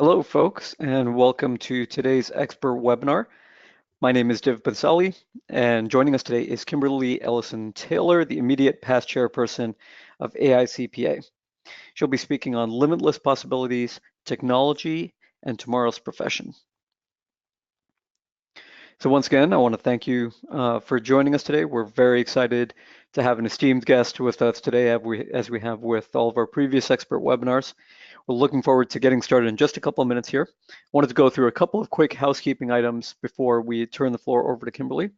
Hello, folks, and welcome to today's expert webinar. My name is Div Bansali, and joining us today is Kimberly Ellison-Taylor, the immediate past chairperson of AICPA. She'll be speaking on limitless possibilities, technology, and tomorrow's profession. So once again, I want to thank you for joining us today. We're very excited to have an esteemed guest with us today, as we have with all of our previous expert webinars. We're looking forward to getting started in just a couple of minutes here. I wanted to go through a couple of quick housekeeping items before we turn the floor over to Kimberly.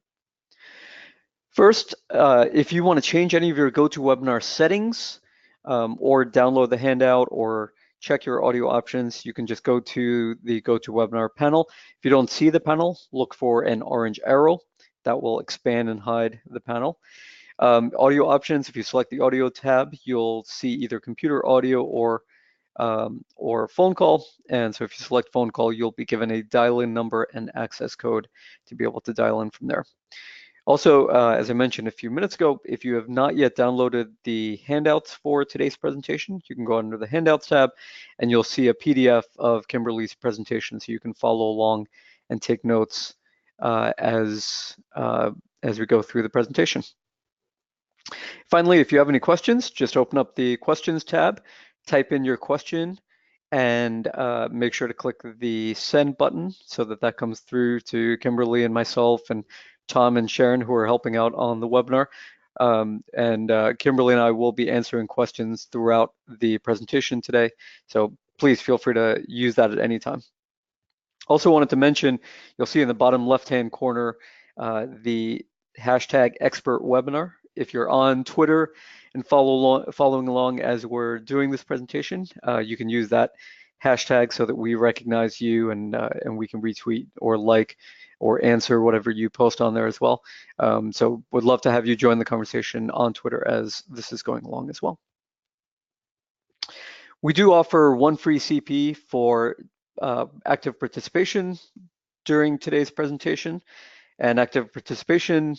First, if you want to change any of your GoToWebinar settings or download the handout or check your audio options, you can just go to the GoToWebinar panel. If you don't see the panel, look for an orange arrow that will expand and hide the panel. Audio options, if you select the audio tab, you'll see either computer audio or phone call. And so if you select phone call, you'll be given a dial-in number and access code to be able to dial in from there. Also, as I mentioned a few minutes ago, if you have not yet downloaded the handouts for today's presentation, you can go under the handouts tab and you'll see a PDF of Kimberly's presentation so you can follow along and take notes as we go through the presentation. Finally, if you have any questions, just open up the questions tab, type in your question, and make sure to click the send button so that comes through to Kimberly and myself and Tom and Sharon, who are helping out on the webinar. Kimberly and I will be answering questions throughout the presentation today, so please feel free to use that at any time. Also wanted to mention, you'll see in the bottom left-hand corner the hashtag expert webinar. If you're on Twitter and following along as we're doing this presentation, you can use that hashtag so that we recognize you and we can retweet or like or answer whatever you post on there as well. So would love to have you join the conversation on Twitter as this is going along as well. We do offer one free CP for active participation during today's presentation, and active participation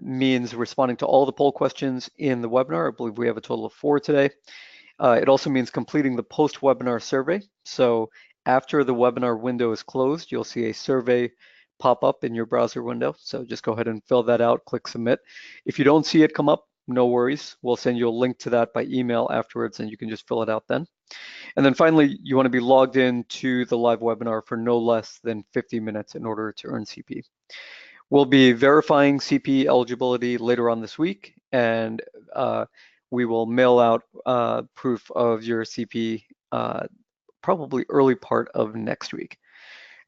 means responding to all the poll questions in the webinar. I believe we have a total of 4 today. It also means completing the post-webinar survey. So after the webinar window is closed, you'll see a survey pop up in your browser window. So just go ahead and fill that out, click submit. If you don't see it come up, no worries. We'll send you a link to that by email afterwards, and you can just fill it out then. And then finally, you want to be logged in to the live webinar for no less than 50 minutes in order to earn CP. We'll be verifying CP eligibility later on this week, and we will mail out proof of your CP probably early part of next week.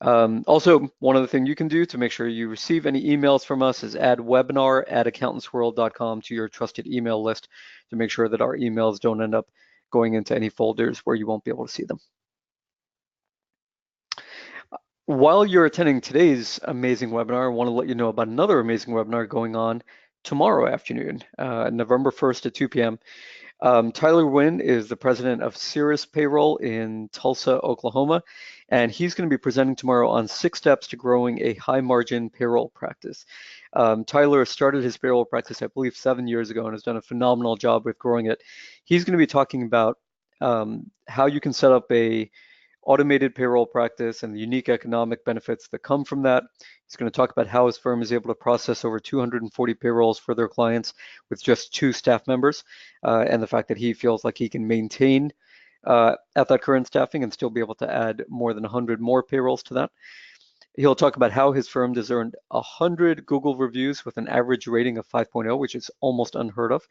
Also, one other thing you can do to make sure you receive any emails from us is add webinar@accountantsworld.com to your trusted email list to make sure that our emails don't end up going into any folders where you won't be able to see them. While you're attending today's amazing webinar, I want to let you know about another amazing webinar going on tomorrow afternoon, November 1st at 2 p.m. Tyler Wynn is the president of Cirrus Payroll in Tulsa, Oklahoma, and he's going to be presenting tomorrow on 6 steps to growing a high-margin payroll practice. Tyler started his payroll practice, I believe, 7 years ago and has done a phenomenal job with growing it. He's going to be talking about how you can set up a automated payroll practice and the unique economic benefits that come from that. He's going to talk about how his firm is able to process over 240 payrolls for their clients with just 2 staff members, and the fact that he feels like he can maintain at that current staffing and still be able to add more than 100 more payrolls to that. He'll talk about how his firm has earned 100 Google reviews with an average rating of 5.0, which is almost unheard of.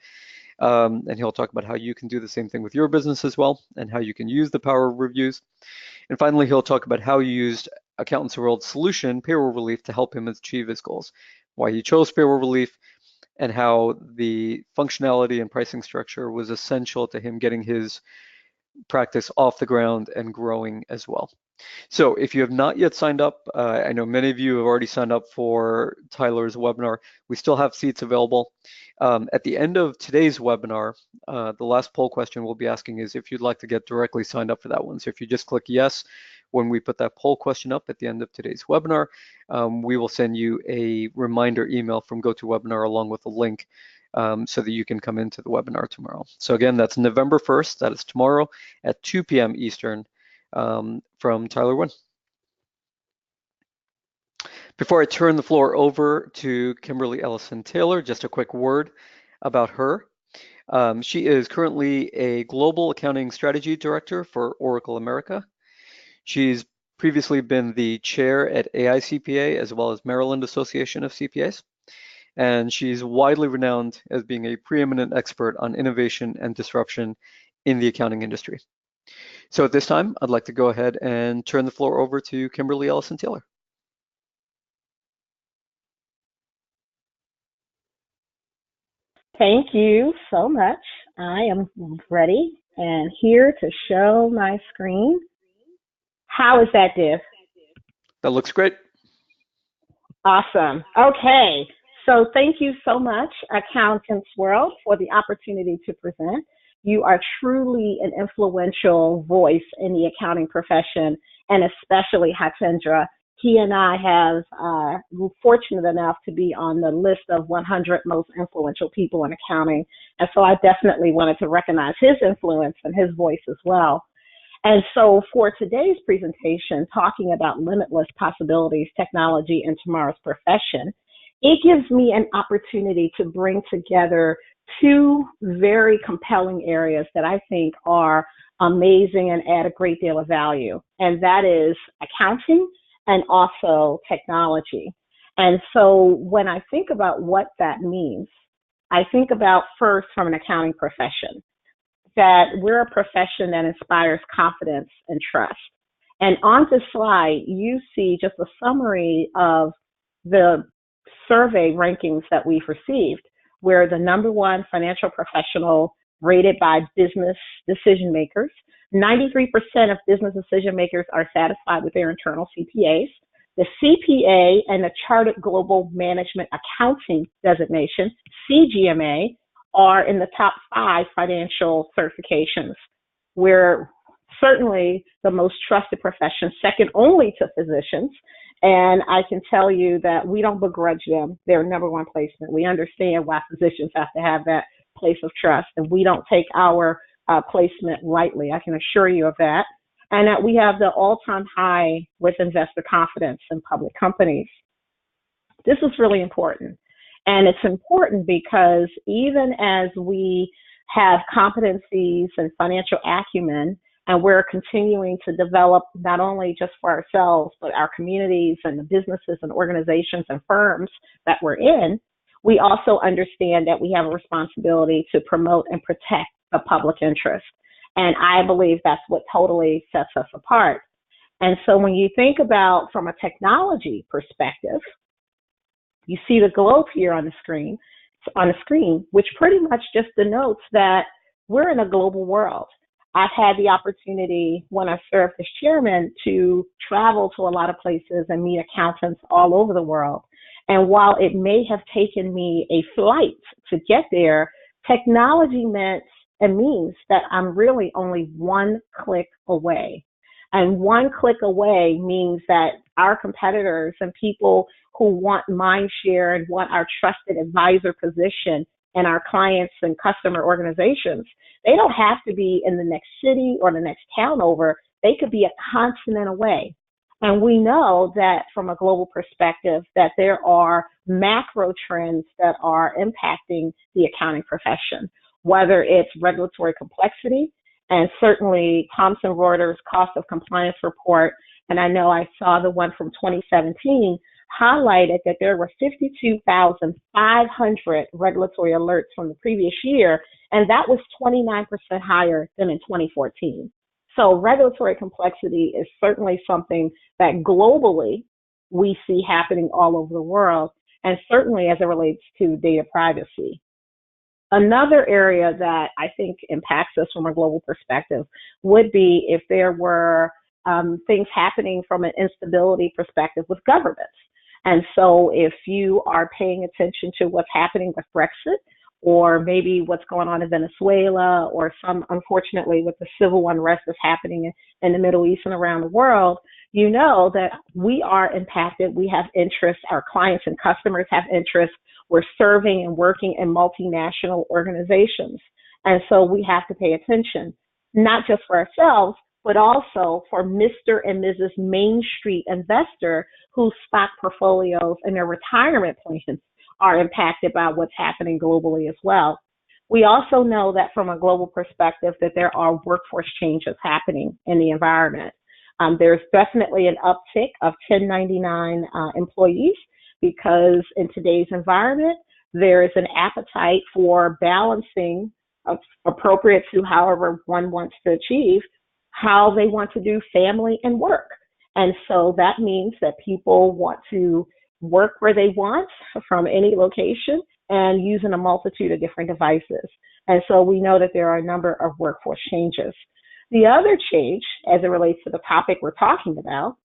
And he'll talk about how you can do the same thing with your business as well, and how you can use the power of reviews. And finally, he'll talk about how he used Accountants World's solution, Payroll Relief, to help him achieve his goals, why he chose Payroll Relief, and how the functionality and pricing structure was essential to him getting his practice off the ground and growing as well. So if you have not yet signed up, I know many of you have already signed up for Tyler's webinar. We still have seats available. At the end of today's webinar, the last poll question we'll be asking is if you'd like to get directly signed up for that one. So if you just click yes when we put that poll question up at the end of today's webinar, we will send you a reminder email from GoToWebinar along with a link so that you can come into the webinar tomorrow. So again, that's November 1st. That is tomorrow at 2 p.m. Eastern. from Tyler Wynn. Before I turn the floor over to Kimberly Ellison-Taylor, just a quick word about her. She is currently a Global Accounting Strategy Director for Oracle America. She's previously been the chair at AICPA as well as Maryland Association of CPAs. And she's widely renowned as being a preeminent expert on innovation and disruption in the accounting industry. So at this time, I'd like to go ahead and turn the floor over to Kimberly Ellison-Taylor. Thank you so much. I am ready and here to show my screen. How is that, Div? That looks great. Awesome. Okay. So thank you so much, Accountants World, for the opportunity to present. You are truly an influential voice in the accounting profession, and especially Hatendra. He and I were fortunate enough to be on the list of 100 most influential people in accounting. And so I definitely wanted to recognize his influence and his voice as well. And so for today's presentation, talking about limitless possibilities, technology, and tomorrow's profession, it gives me an opportunity to bring together two very compelling areas that I think are amazing and add a great deal of value. And that is accounting and also technology. And so when I think about what that means, I think about first from an accounting profession, that we're a profession that inspires confidence and trust. And on this slide, you see just a summary of the survey rankings that we've received. We're the #1 financial professional rated by business decision makers. 93% of business decision makers are satisfied with their internal CPAs. The CPA and the Chartered Global Management Accounting designation, CGMA, are in the top 5 financial certifications. We're certainly the most trusted profession, second only to physicians. And I can tell you that we don't begrudge them their #1 placement. We understand why physicians have to have that place of trust, and we don't take our placement lightly. I can assure you of that. And that we have the all-time high with investor confidence in public companies. This is really important. And it's important because even as we have competencies and financial acumen, and we're continuing to develop not only just for ourselves, but our communities and the businesses and organizations and firms that we're in, we also understand that we have a responsibility to promote and protect the public interest. And I believe that's what totally sets us apart. And so when you think about from a technology perspective, you see the globe here on the screen, which pretty much just denotes that we're in a global world. I've had the opportunity when I served as chairman to travel to a lot of places and meet accountants all over the world. And while it may have taken me a flight to get there, technology means that I'm really only one click away. And one click away means that our competitors and people who want mind share and want our trusted advisor position and our clients and customer organizations, they don't have to be in the next city or the next town over. They could be a continent away. And we know that from a global perspective that there are macro trends that are impacting the accounting profession, whether it's regulatory complexity, and certainly Thomson Reuters cost of compliance report, and I know I saw the one from 2017, highlighted that there were 52,500 regulatory alerts from the previous year, and that was 29% higher than in 2014. So regulatory complexity is certainly something that globally we see happening all over the world, and certainly as it relates to data privacy. Another area that I think impacts us from a global perspective would be if there were things happening from an instability perspective with governments. And so if you are paying attention to what's happening with Brexit, or maybe what's going on in Venezuela, or unfortunately, with the civil unrest that's happening in the Middle East and around the world, you know that we are impacted. We have interests. Our clients and customers have interests. We're serving and working in multinational organizations. And so we have to pay attention, not just for ourselves, but also for Mr. and Mrs. Main Street investor whose stock portfolios and their retirement plans are impacted by what's happening globally as well. We also know that from a global perspective that there are workforce changes happening in the environment. There's definitely an uptick of 1099 employees because in today's environment, there is an appetite for balancing appropriate to however one wants to achieve how they want to do family and work. And so that means that people want to work where they want from any location and using a multitude of different devices. And so we know that there are a number of workforce changes. The other change, as it relates to the topic we're talking about,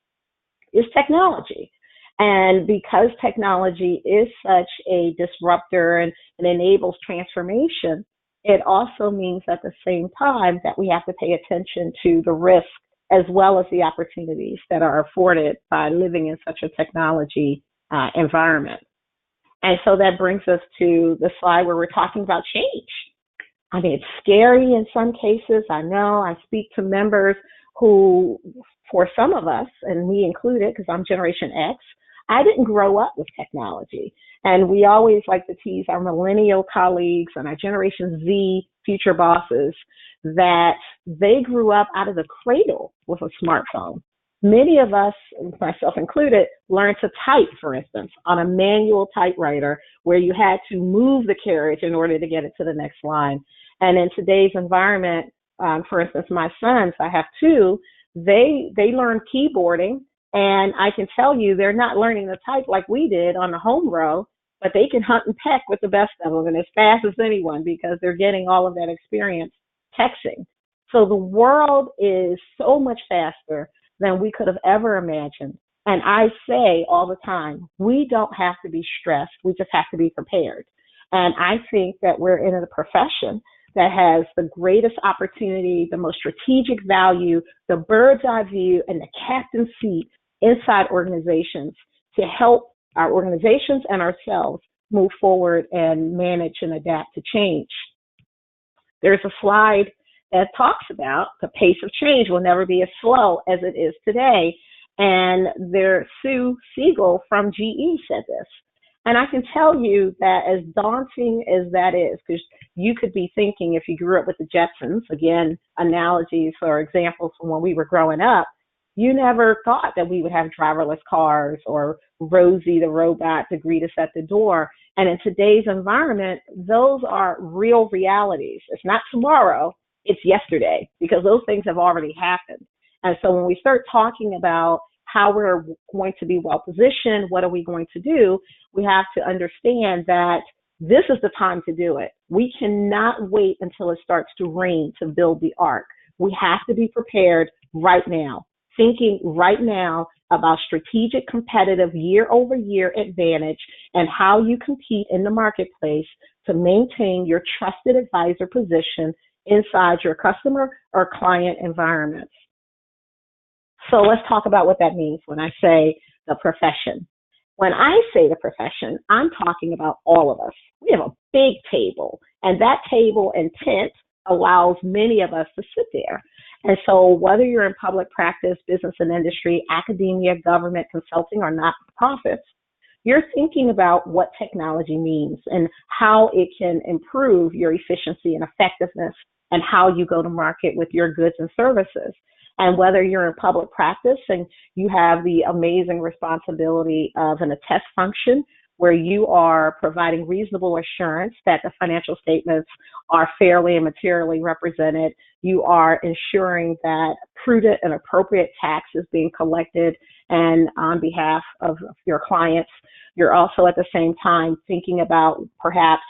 is technology. And because technology is such a disruptor and enables transformation, it also means at the same time that we have to pay attention to the risks as well as the opportunities that are afforded by living in such a technology environment. And so that brings us to the slide where we're talking about change. I mean, it's scary in some cases. I know I speak to members who, for some of us, and me included, because I'm Generation X, I didn't grow up with technology. And we always like to tease our millennial colleagues and our Generation Z future bosses that they grew up out of the cradle with a smartphone. Many of us, myself included, learned to type, for instance, on a manual typewriter where you had to move the carriage in order to get it to the next line. And in today's environment, for instance, my sons, I have two, they learn keyboarding, and I can tell you they're not learning to type like we did on the home row, but they can hunt and peck with the best of them and as fast as anyone because they're getting all of that experience texting. So the world is so much faster than we could have ever imagined. And I say all the time, we don't have to be stressed. We just have to be prepared. And I think that we're in a profession that has the greatest opportunity, the most strategic value, the bird's eye view, and the captain's seat inside organizations to help our organizations and ourselves move forward and manage and adapt to change. There's a slide that talks about the pace of change will never be as slow as it is today. And Sue Siegel from GE said this. And I can tell you that as daunting as that is, because you could be thinking if you grew up with the Jetsons, again, analogies or examples from when we were growing up, you never thought that we would have driverless cars or Rosie the robot to greet us at the door. And in today's environment, those are real realities. It's not tomorrow, it's yesterday, because those things have already happened. And so when we start talking about how we're going to be well positioned, what are we going to do, we have to understand that this is the time to do it. We cannot wait until it starts to rain to build the ark. We have to be prepared right now, thinking right now about strategic competitive year-over-year advantage and how you compete in the marketplace to maintain your trusted advisor position inside your customer or client environments. So let's talk about what that means when I say the profession. When I say the profession, I'm talking about all of us. We have a big table, and that table and tent allows many of us to sit there. And so whether you're in public practice, business and industry, academia, government, consulting, or not-for-profits, you're thinking about what technology means and how it can improve your efficiency and effectiveness and how you go to market with your goods and services. And whether you're in public practice and you have the amazing responsibility of an attest function where you are providing reasonable assurance that the financial statements are fairly and materially represented, you are ensuring that prudent and appropriate tax is being collected and on behalf of your clients. You're also at the same time thinking about perhaps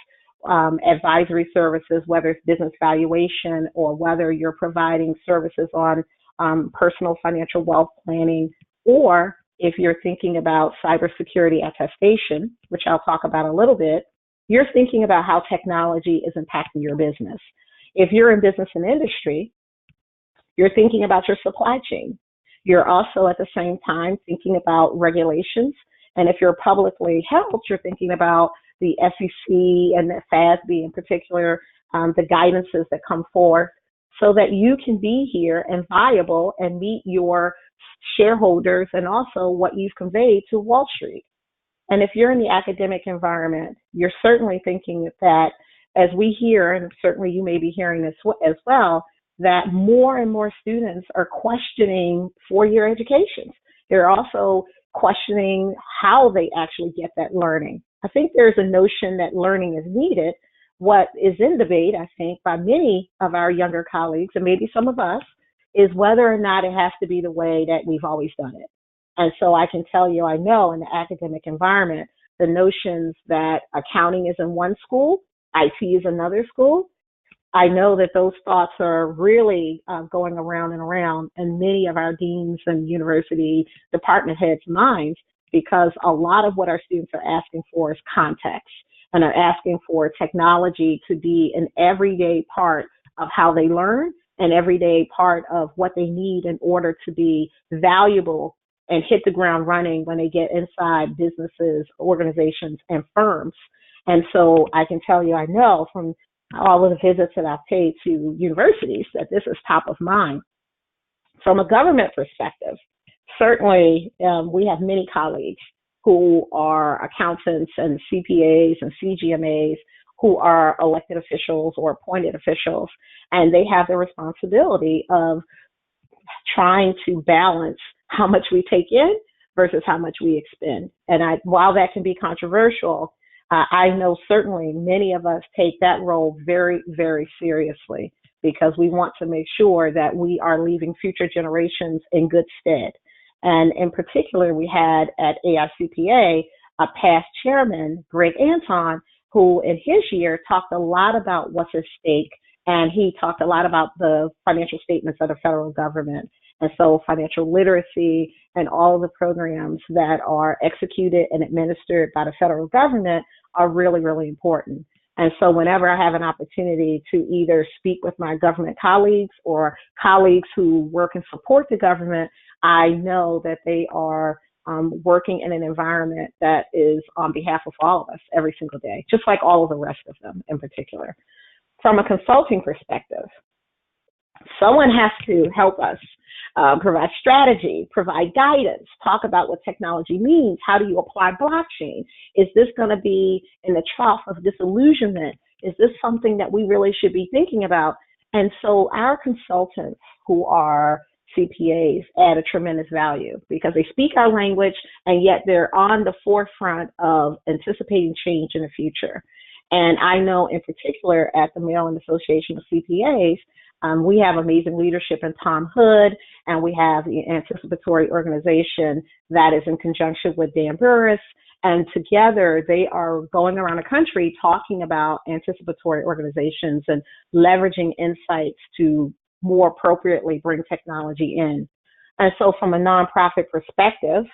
advisory services, whether it's business valuation or whether you're providing services on personal financial wealth planning, or if you're thinking about cybersecurity attestation, which I'll talk about a little bit, you're thinking about how technology is impacting your business. If you're in business and industry, you're thinking about your supply chain. You're also at the same time thinking about regulations. And if you're publicly held, you're thinking about the SEC and the FASB in particular, the guidances that come forth so that you can be here and viable and meet your shareholders and also what you've conveyed to Wall Street. And if you're in the academic environment, you're certainly thinking that, as we hear, and certainly you may be hearing this as well, that more and more students are questioning four-year educations. They're also questioning how they actually get that learning. I think there's a notion that learning is needed. What is in debate, I think, by many of our younger colleagues, and maybe some of us, is whether or not it has to be the way that we've always done it. And so I can tell you, I know in the academic environment, the notions that accounting is in one school, IT is another school, I know that those thoughts are really going around and around in many of our deans and university department heads' minds, because a lot of what our students are asking for is context, and are asking for technology to be an everyday part of how they learn, an everyday part of what they need in order to be valuable and hit the ground running when they get inside businesses, organizations, and firms. And so I can tell you, I know from all of the visits that I've paid to universities that this is top of mind. From a government perspective, certainly we have many colleagues who are accountants and CPAs and CGMAs who are elected officials or appointed officials, and they have the responsibility of trying to balance how much we take in versus how much we expend. And while that can be controversial, I know certainly many of us take that role very, very seriously, because we want to make sure that we are leaving future generations in good stead. And in particular, we had at AICPA a past chairman, Greg Anton, who in his year talked a lot about what's at stake, and he talked a lot about the financial statements of the federal government. And so financial literacy and all of the programs that are executed and administered by the federal government are really, really important. And so whenever I have an opportunity to either speak with my government colleagues or colleagues who work and support the government, I know that they are working in an environment that is on behalf of all of us every single day, just like all of the rest of them in particular. From a consulting perspective, someone has to help us provide strategy, provide guidance, talk about what technology means. How do you apply blockchain? Is this going to be in the trough of disillusionment? Is this something that we really should be thinking about? And so our consultants who are CPAs add a tremendous value, because they speak our language and yet they're on the forefront of anticipating change in the future. And I know in particular at the Maryland Association of CPAs, we have amazing leadership in Tom Hood, and we have the anticipatory organization that is in conjunction with Dan Burris. And together they are going around the country talking about anticipatory organizations and leveraging insights to more appropriately bring technology in. And so from a nonprofit perspective,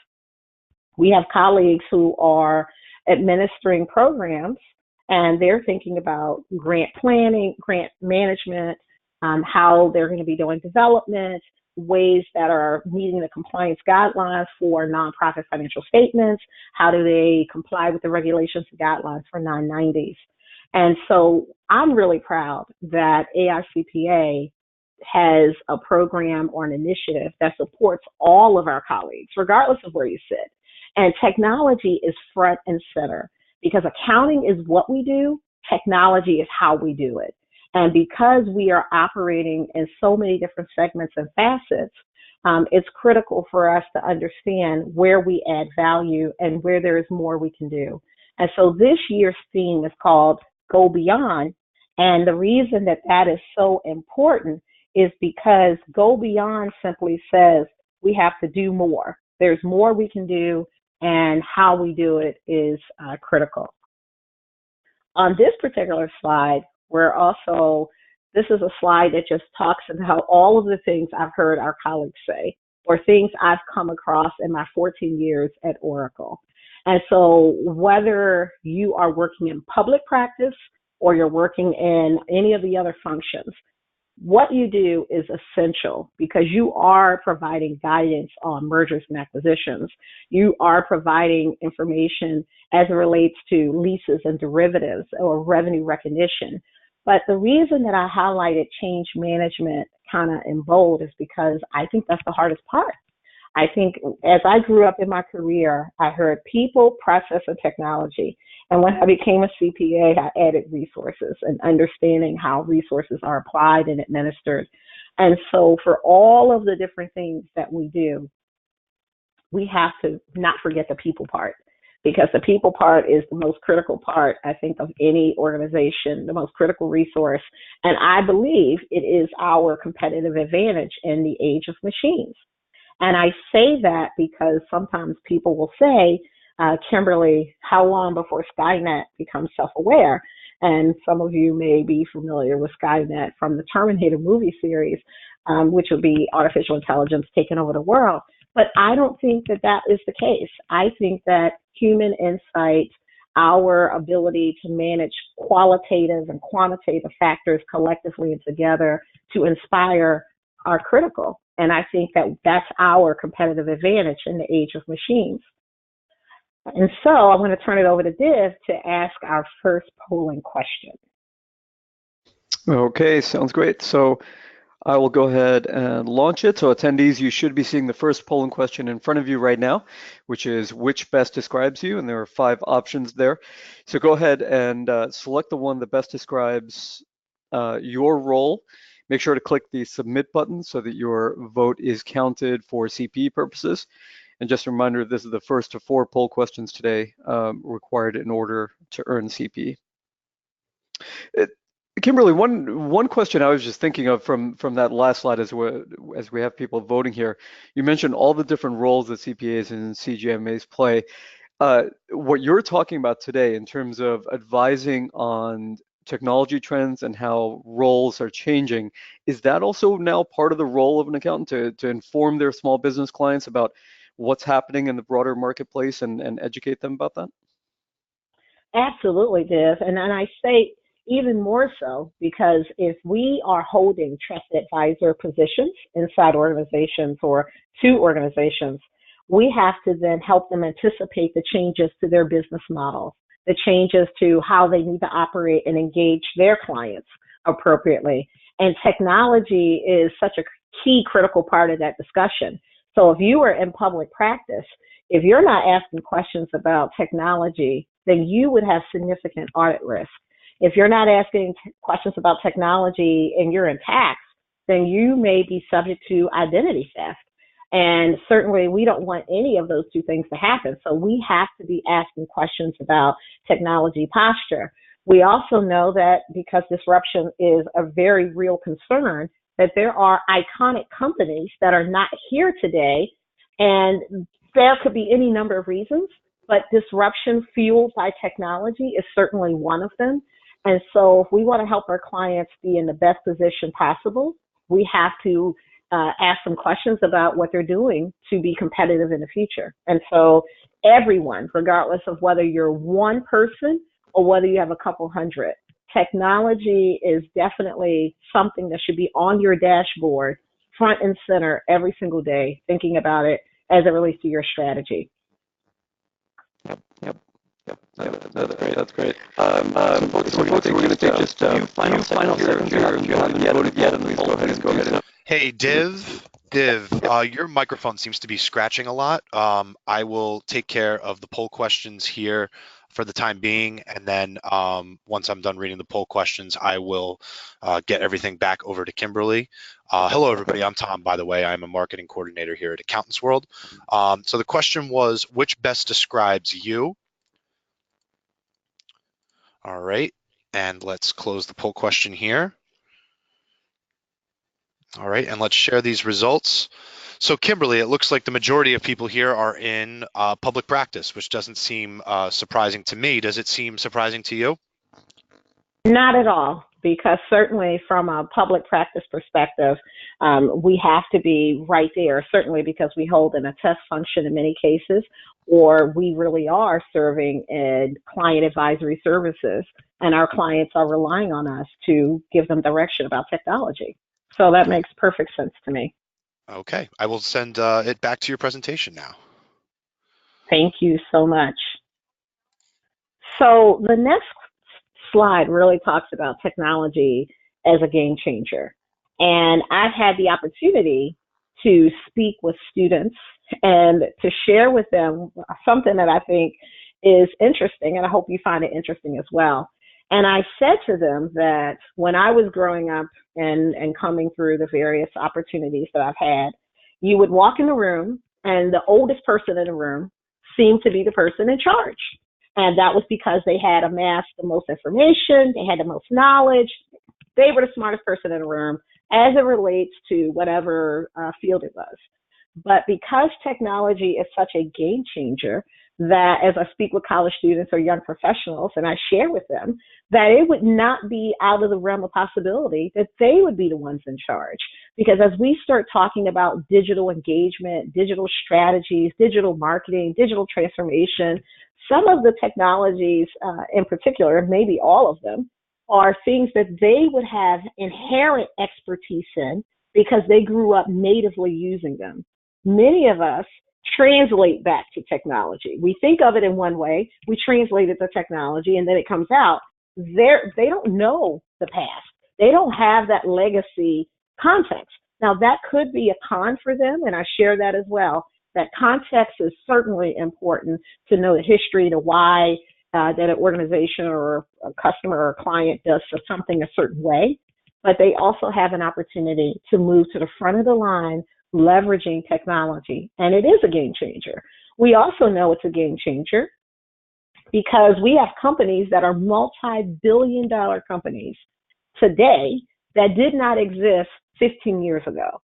we have colleagues who are administering programs, and they're thinking about grant planning, grant management, how they're going to be doing development, ways that are meeting the compliance guidelines for nonprofit financial statements, how do they comply with the regulations and guidelines for 990s. And so I'm really proud that AICPA has a program or an initiative that supports all of our colleagues, regardless of where you sit. And technology is front and center, because accounting is what we do, technology is how we do it. And because we are operating in so many different segments and facets, it's critical for us to understand where we add value and where there is more we can do. And so this year's theme is called Go Beyond. And the reason that that is so important is because Go Beyond simply says we have to do more. There's more we can do, and how we do it is critical. On this particular slide, this is a slide that just talks about all of the things I've heard our colleagues say, or things I've come across in my 14 years at Oracle. And so whether you are working in public practice or you're working in any of the other functions, what you do is essential, because you are providing guidance on mergers and acquisitions. You are providing information as it relates to leases and derivatives or revenue recognition. But the reason that I highlighted change management kind of in bold is because I think that's the hardest part. I think as I grew up in my career, I heard people, process, and technology. And when I became a CPA, I added resources and understanding how resources are applied and administered. And so for all of the different things that we do, we have to not forget the people part, because the people part is the most critical part, I think, of any organization, the most critical resource. And I believe it is our competitive advantage in the age of machines. And I say that because sometimes people will say, Kimberly, how long before Skynet becomes self-aware? And some of you may be familiar with Skynet from the Terminator movie series, which would be artificial intelligence taking over the world. But I don't think that that is the case. I think that human insight, our ability to manage qualitative and quantitative factors collectively and together to inspire are critical. And I think that that's our competitive advantage in the age of machines. And so I'm going to turn it over to Div to ask our first polling question. Okay, sounds great. So I will go ahead and launch it. So attendees, you should be seeing the first polling question in front of you right now, which is which best describes you? And there are 5 options there. So go ahead and select the one that best describes your role. Make sure to click the submit button so that your vote is counted for CPE purposes. And just a reminder, this is the first of 4 poll questions today required in order to earn CPE. Kimberly, one question I was just thinking of from that last slide as we have people voting here. You mentioned all the different roles that CPAs and CGMAs play. What you're talking about today in terms of advising on technology trends and how roles are changing, is that also now part of the role of an accountant to inform their small business clients about what's happening in the broader marketplace and educate them about that? Absolutely, Div. And I say even more so because if we are holding trusted advisor positions inside organizations or to organizations, we have to then help them anticipate the changes to their business models, the changes to how they need to operate and engage their clients appropriately. And technology is such a key critical part of that discussion. So if you are in public practice, if you're not asking questions about technology, then you would have significant audit risk. If you're not asking questions about technology and you're in tax, then you may be subject to identity theft. And certainly we don't want any of those two things to happen. So we have to be asking questions about technology posture. We also know that because disruption is a very real concern, that there are iconic companies that are not here today. And there could be any number of reasons, but disruption fueled by technology is certainly one of them. And so if we want to help our clients be in the best position possible, we have to ask some questions about what they're doing to be competitive in the future. And so everyone, regardless of whether you're one person or whether you have a couple hundred, technology is definitely something that should be on your dashboard, front and center every single day, thinking about it as it relates to your strategy. Yep, yep. Yep, that's great. That's great. So folks, we're going to take just a few final seconds here. If you haven't voted yet, and please go ahead. Hey, Div, your microphone seems to be scratching a lot. I will take care of the poll questions here for the time being, and then once I'm done reading the poll questions, I will get everything back over to Kimberly. Hello, everybody. I'm Tom, by the way. I'm a marketing coordinator here at Accountants World. So the question was, which best describes you? All right, and let's close the poll question here. All right, and let's share these results. So Kimberly, it looks like the majority of people here are in public practice, which doesn't seem surprising to me. Does it seem surprising to you? Not at all, because certainly from a public practice perspective, we have to be right there, certainly because we hold an attest function in many cases, or we really are serving in client advisory services, and our clients are relying on us to give them direction about technology. So that makes perfect sense to me. Okay, I will send it back to your presentation now. Thank you so much. So the next slide really talks about technology as a game changer. And I've had the opportunity to speak with students and to share with them something that I think is interesting, and I hope you find it interesting as well. And I said to them that when I was growing up and coming through the various opportunities that I've had, you would walk in the room and the oldest person in the room seemed to be the person in charge. And that was because they had amassed the most information, they had the most knowledge, they were the smartest person in the room as it relates to whatever field it was. But because technology is such a game changer, that as I speak with college students or young professionals and I share with them that it would not be out of the realm of possibility that they would be the ones in charge. Because as we start talking about digital engagement, digital strategies, digital marketing, digital transformation, some of the technologies in particular, maybe all of them, are things that they would have inherent expertise in because they grew up natively using them. Many of us translate back to technology. We think of it in one way, we translate it to technology, and then it comes out. They don't know the past. They don't have that legacy context. Now, that could be a con for them, and I share that as well. That context is certainly important to know the history, the why that an organization or a customer or a client does something a certain way. But they also have an opportunity to move to the front of the line leveraging technology, and it is a game changer. We also know it's a game changer because we have companies that are multi-billion-dollar companies today that did not exist 15 years ago.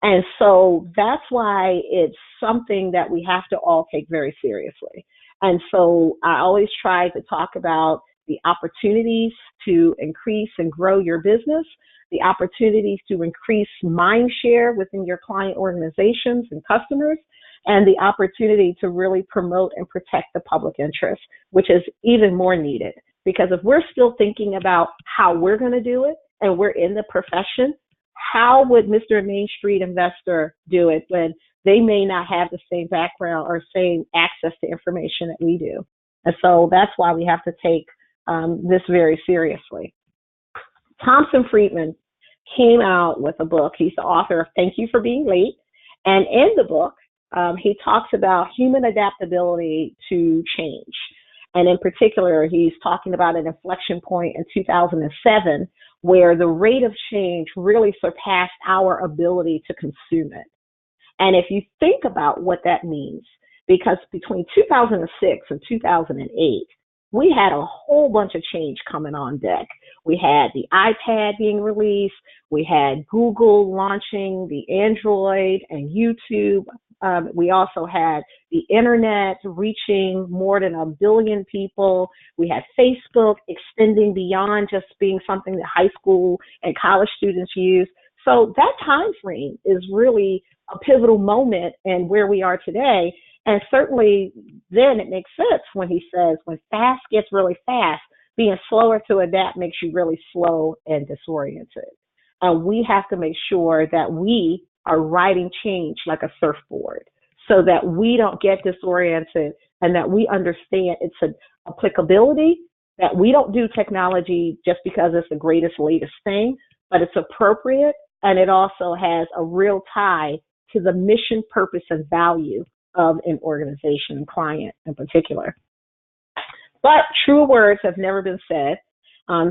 And so that's why it's something that we have to all take very seriously. And so I always try to talk about the opportunities to increase and grow your business, the opportunities to increase mind share within your client organizations and customers, and the opportunity to really promote and protect the public interest, which is even more needed. Because if we're still thinking about how we're going to do it and we're in the profession, how would Mr. Main Street investor do it when they may not have the same background or same access to information that we do? And so that's why we have to take this very seriously. Thompson Friedman came out with a book. He's the author of Thank You for Being Late. And in the book, he talks about human adaptability to change. And in particular, he's talking about an inflection point in 2007 where the rate of change really surpassed our ability to consume it. And if you think about what that means, because between 2006 and 2008, we had a whole bunch of change coming on deck. We had the iPad being released. We had Google launching the Android and YouTube. We also had the internet reaching more than 1 billion people. We had Facebook extending beyond just being something that high school and college students use. So that time frame is really a pivotal moment in where we are today. And certainly then it makes sense when he says when fast gets really fast, being slower to adapt makes you really slow and disoriented. We have to make sure that we are riding change like a surfboard so that we don't get disoriented and that we understand its applicability, that we don't do technology just because it's the greatest, latest thing, but it's appropriate and it also has a real tie to the mission, purpose, and value of an organization and client in particular. But truer words have never been said.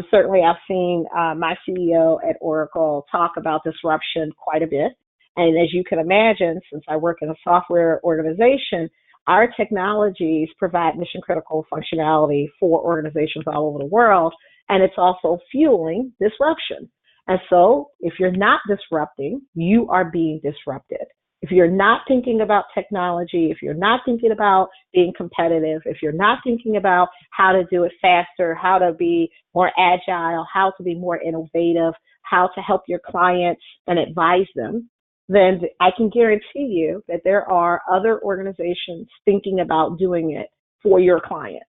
Certainly I've seen my CEO at Oracle talk about disruption quite a bit. And as you can imagine, since I work in a software organization, our technologies provide mission critical functionality for organizations all over the world. And it's also fueling disruption. And so if you're not disrupting, you are being disrupted. If you're not thinking about technology, if you're not thinking about being competitive, if you're not thinking about how to do it faster, how to be more agile, how to be more innovative, how to help your clients and advise them, then I can guarantee you that there are other organizations thinking about doing it for your client.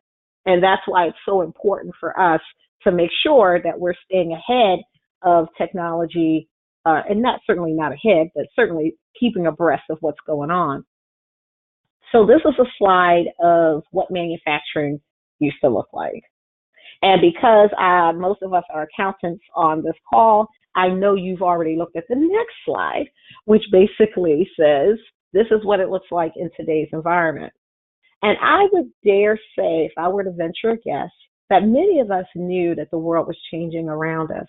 And that's why it's so important for us to make sure that we're staying ahead of technology, and certainly not ahead, but certainly keeping abreast of what's going on. So this is a slide of what manufacturing used to look like. And because most of us are accountants on this call, I know you've already looked at the next slide, which basically says this is what it looks like in today's environment. And I would dare say, if I were to venture a guess, that many of us knew that the world was changing around us.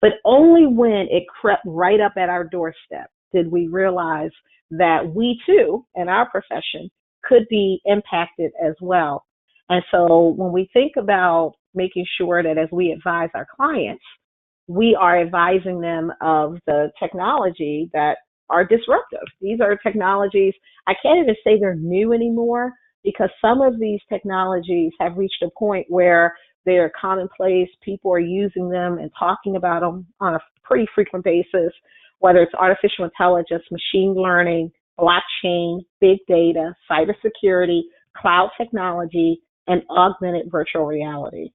But only when it crept right up at our doorstep did we realize that we too, in our profession, could be impacted as well. And so when we think about making sure that as we advise our clients, we are advising them of the technology that are disruptive. These are technologies, I can't even say they're new anymore, because some of these technologies have reached a point where they're commonplace. People are using them and talking about them on a pretty frequent basis, whether it's artificial intelligence, machine learning, blockchain, big data, cybersecurity, cloud technology, and augmented virtual reality.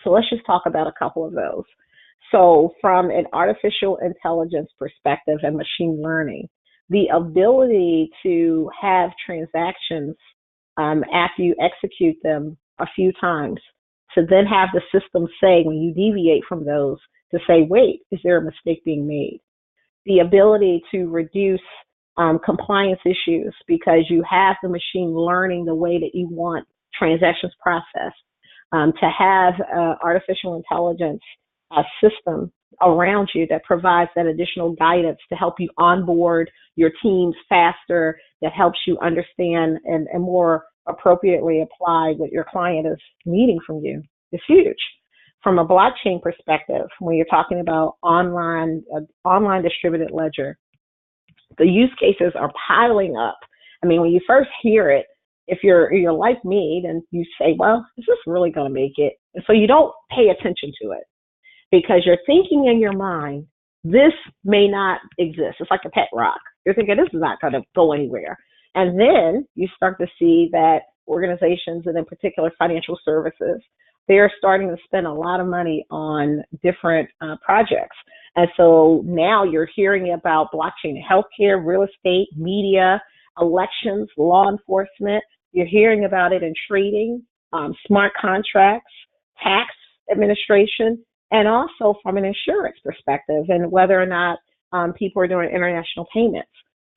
So let's just talk about a couple of those. So from an artificial intelligence perspective and machine learning, the ability to have transactions after you execute them a few times, to then have the system say, when you deviate from those, to say, wait, is there a mistake being made? The ability to reduce compliance issues because you have the machine learning the way that you want transactions processed, to have artificial intelligence system around you that provides that additional guidance to help you onboard your teams faster, that helps you understand and more appropriately apply what your client is needing from you is huge. From a blockchain perspective, when you're talking about online distributed ledger, the use cases are piling up. I mean, when you first hear it, if you're like me, then you say, well, is this really going to make it? And so you don't pay attention to it because you're thinking in your mind, this may not exist. It's like a pet rock. You're thinking this is not going to go anywhere. And then you start to see that organizations, and in particular financial services, they're starting to spend a lot of money on different projects. And so now you're hearing about blockchain in healthcare, real estate, media, elections, law enforcement. You're hearing about it in trading, smart contracts, tax administration, and also from an insurance perspective and whether or not people are doing international payments.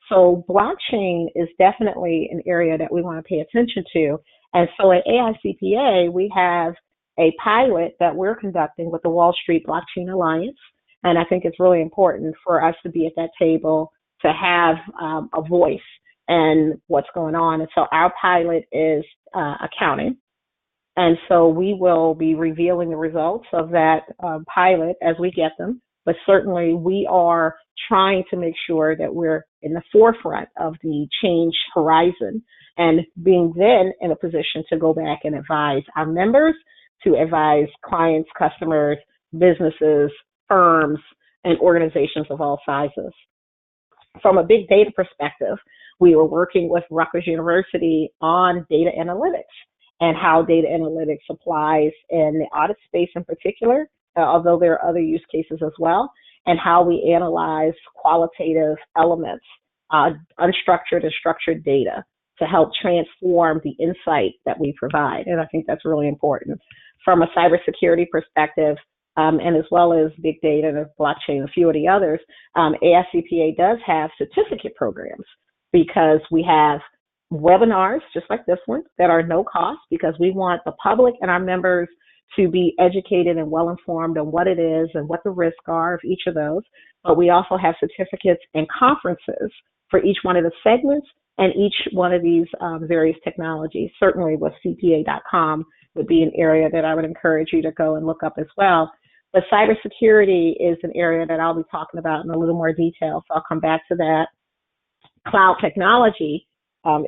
So blockchain is definitely an area that we want to pay attention to. And so at AICPA, we have a pilot that we're conducting with the Wall Street Blockchain Alliance. And I think it's really important for us to be at that table to have a voice in what's going on. And so our pilot is accounting. And so we will be revealing the results of that pilot as we get them. But certainly we are trying to make sure that we're in the forefront of the change horizon and being then in a position to go back and advise our members, to advise clients, customers, businesses, firms, and organizations of all sizes. From a big data perspective, we were working with Rutgers University on data analytics and how data analytics applies in the audit space in particular, although there are other use cases as well, and how we analyze qualitative elements, unstructured and structured data to help transform the insight that we provide. And I think that's really important. From a cybersecurity perspective, and as well as big data and blockchain and a few of the others, AICPA does have certificate programs because we have webinars just like this one that are no cost because we want the public and our members to be educated and well informed on what it is and what the risks are of each of those. But we also have certificates and conferences for each one of the segments and each one of these various technologies. Certainly with CPA.com would be an area that I would encourage you to go and look up as well. But cybersecurity is an area that I'll be talking about in a little more detail, so I'll come back to that. Cloud technology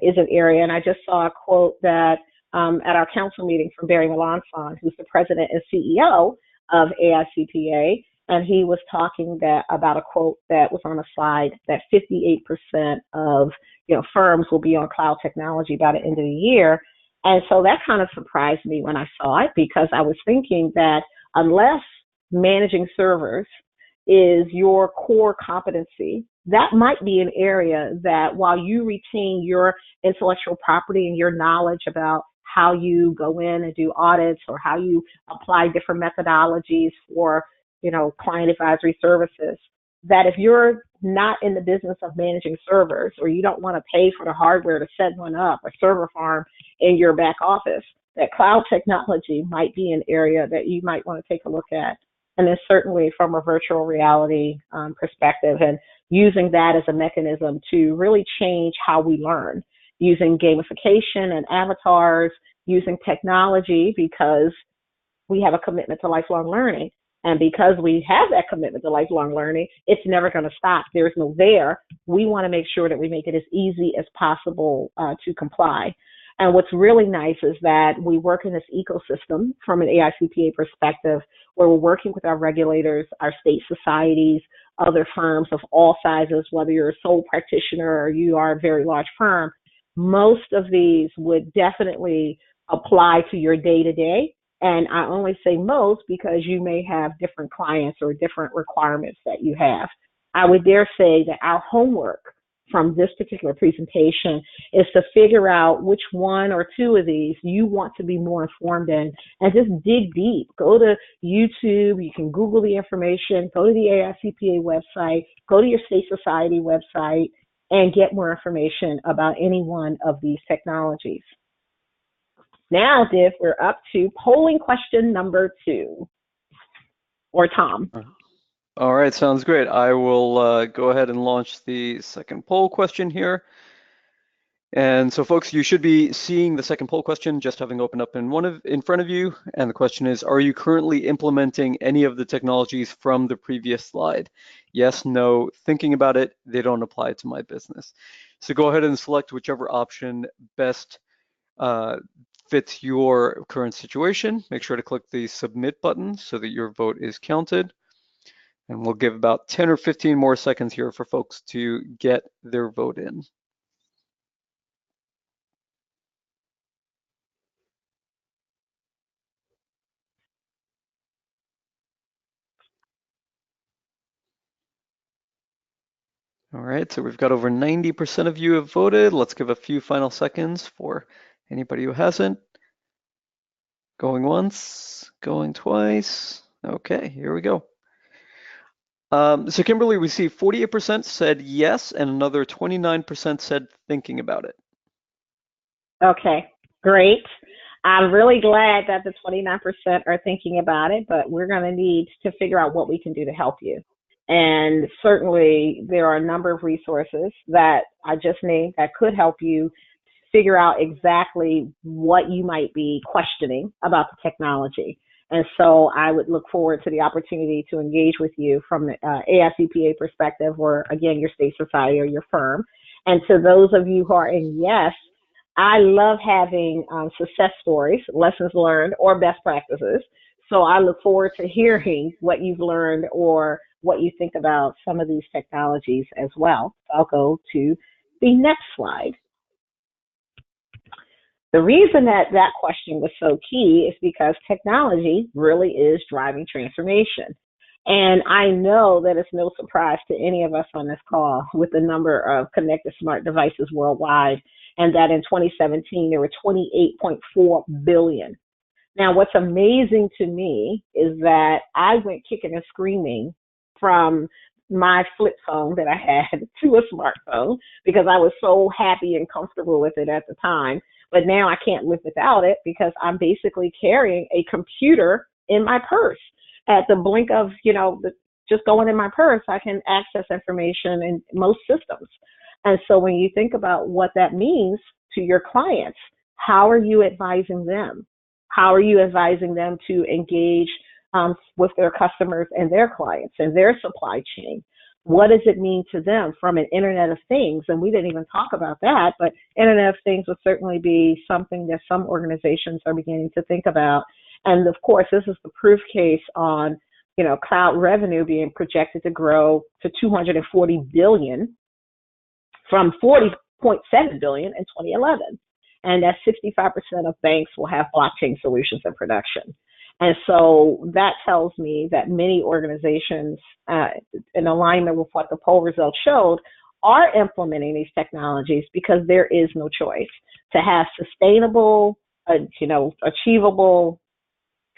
is an area, and I just saw a quote that at our council meeting from Barry Melanson, who's the president and CEO of AICPA, and he was talking about a quote that was on a slide that 58% of firms will be on cloud technology by the end of the year. And so that kind of surprised me when I saw it because I was thinking that unless managing servers is your core competency, that might be an area that while you retain your intellectual property and your knowledge about how you go in and do audits or how you apply different methodologies for, client advisory services, that if you're not in the business of managing servers or you don't want to pay for the hardware to set one up, a server farm in your back office, that cloud technology might be an area that you might want to take a look at. And then certainly from a virtual reality perspective, and using that as a mechanism to really change how we learn, using gamification and avatars, using technology, because we have a commitment to lifelong learning. And because we have that commitment to lifelong learning, it's never going to stop. There's no there. We want to make sure that we make it as easy as possible to comply. And what's really nice is that we work in this ecosystem from an AICPA perspective, where we're working with our regulators, our state societies, other firms of all sizes, whether you're a sole practitioner or you are a very large firm. Most of these would definitely apply to your day-to-day. And I only say most because you may have different clients or different requirements that you have. I would dare say that our homework from this particular presentation is to figure out which one or two of these you want to be more informed in, and just dig deep. Go to YouTube, you can Google the information, go to the AICPA website, go to your state society website, and get more information about any one of these technologies. Now, Div, we're up to polling question number 2. Or Tom. All right, sounds great. I will go ahead and launch the second poll question here. And so, folks, you should be seeing the second poll question just having opened up in front of you. And the question is, are you currently implementing any of the technologies from the previous slide? Yes, no, thinking about it, they don't apply to my business. So go ahead and select whichever option best fits your current situation. Make sure to click the submit button so that your vote is counted. And we'll give about 10 or 15 more seconds here for folks to get their vote in. All right, so we've got over 90% of you have voted. Let's give a few final seconds for anybody who hasn't. Going once, going twice. Okay, here we go. So Kimberly, we see 48% said yes, and another 29% said thinking about it. Okay, great. I'm really glad that the 29% are thinking about it, but we're going to need to figure out what we can do to help you. And certainly there are a number of resources that I just named that could help you figure out exactly what you might be questioning about the technology. And so I would look forward to the opportunity to engage with you from the AICPA perspective, or again, your state society or your firm. And to those of you who are in yes, I love having success stories, lessons learned, or best practices. So I look forward to hearing what you've learned or what you think about some of these technologies as well. So I'll go to the next slide. The reason that that question was so key is because technology really is driving transformation. And I know that it's no surprise to any of us on this call with the number of connected smart devices worldwide, and that in 2017, there were 28.4 billion. Now, what's amazing to me is that I went kicking and screaming from my flip phone that I had to a smartphone because I was so happy and comfortable with it at the time. But now I can't live without it because I'm basically carrying a computer in my purse. At the blink of, just going in my purse, I can access information in most systems. And so when you think about what that means to your clients, how are you advising them? How are you advising them to engage with their customers and their clients and their supply chain? What does it mean to them from an Internet of Things? And we didn't even talk about that, but Internet of Things would certainly be something that some organizations are beginning to think about. And of course, this is the proof case on, cloud revenue being projected to grow to 240 billion from 40.7 billion in 2011. And that 65% of banks will have blockchain solutions in production. And so that tells me that many organizations, in alignment with what the poll results showed, are implementing these technologies because there is no choice. To have sustainable achievable,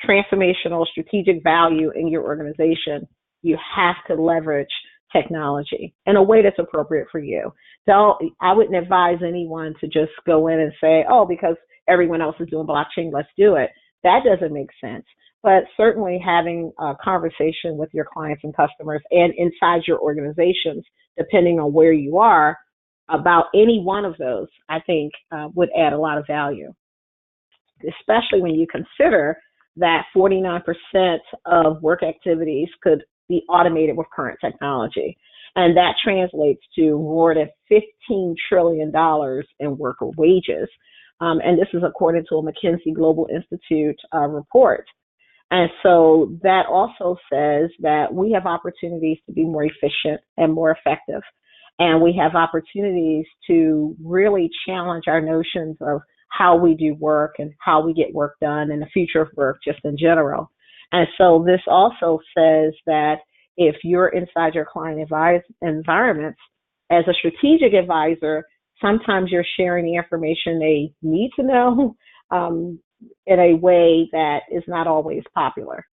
transformational, strategic value in your organization, you have to leverage technology in a way that's appropriate for you. So I wouldn't advise anyone to just go in and say, oh, because everyone else is doing blockchain, let's do it. That doesn't make sense. But certainly having a conversation with your clients and customers and inside your organizations, depending on where you are, about any one of those, I think would add a lot of value, especially when you consider that 49% of work activities could be automated with current technology. And that translates to more than $15 trillion in worker wages. And this is according to a McKinsey Global Institute report. And so that also says that we have opportunities to be more efficient and more effective. And we have opportunities to really challenge our notions of how we do work and how we get work done and the future of work just in general. And so this also says that if you're inside your client environments, as a strategic advisor, sometimes you're sharing the information they need to know in a way that is not always popular.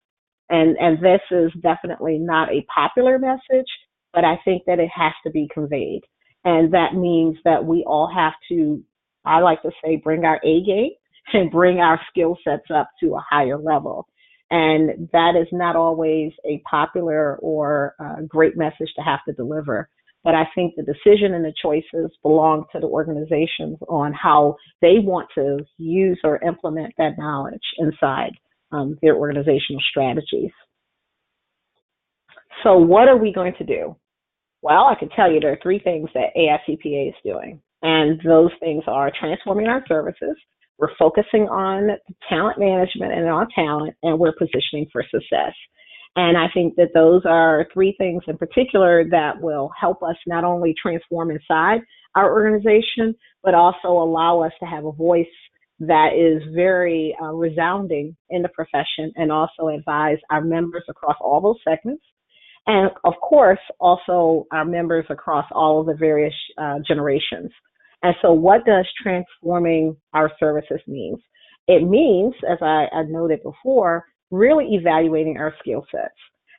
And this is definitely not a popular message, but I think that it has to be conveyed. And that means that we all have to, I like to say, bring our A game and bring our skill sets up to a higher level. And that is not always a popular or great message to have to deliver. But I think the decision and the choices belong to the organizations on how they want to use or implement that knowledge inside their organizational strategies. So what are we going to do? Well, I can tell you there are three things that AICPA is doing. And those things are transforming our services. We're focusing on talent management and on talent, and we're positioning for success. And I think that those are three things in particular that will help us not only transform inside our organization, but also allow us to have a voice that is very resounding in the profession, and also advise our members across all those segments. And of course, also our members across all of the various generations. And so what does transforming our services mean? It means, as I noted before, really evaluating our skill sets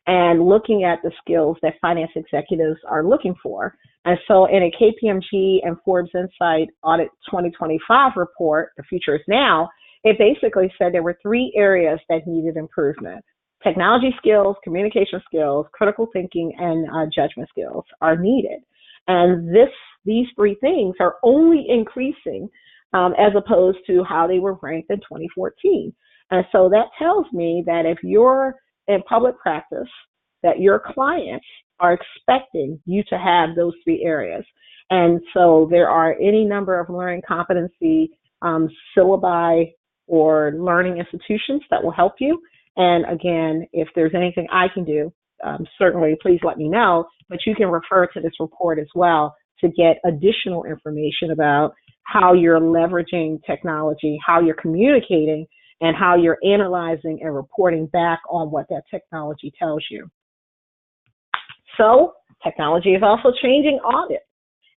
and looking at the skills that finance executives are looking for. And so in a KPMG and Forbes Insight Audit 2025 report, The Future is Now, it basically said there were three areas that needed improvement. Technology skills, communication skills, critical thinking, and judgment skills are needed. And these three things are only increasing as opposed to how they were ranked in 2014. And so that tells me that if you're in public practice, that your clients are expecting you to have those three areas. And so there are any number of learning competency syllabi or learning institutions that will help you. And again, if there's anything I can do, certainly please let me know, but you can refer to this report as well to get additional information about how you're leveraging technology, how you're communicating, and how you're analyzing and reporting back on what that technology tells you. So technology is also changing audit.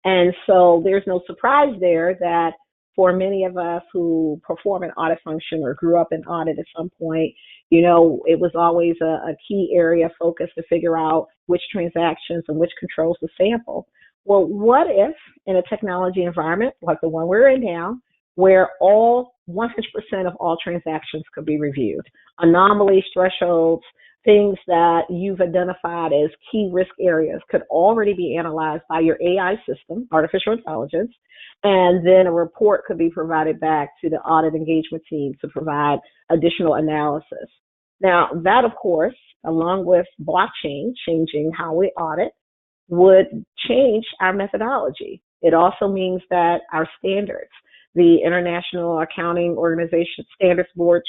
And so there's no surprise there that for many of us who perform an audit function or grew up in audit at some point, it was always a key area of focus to figure out which transactions and which controls to sample. Well, what if in a technology environment like the one we're in now, where all 100% of all transactions could be reviewed, anomalies, thresholds, things that you've identified as key risk areas could already be analyzed by your AI system, artificial intelligence, and then a report could be provided back to the audit engagement team to provide additional analysis. Now, that, of course, along with blockchain changing how we audit, would change our methodology. It also means that our standards, the International Accounting Organization Standards Board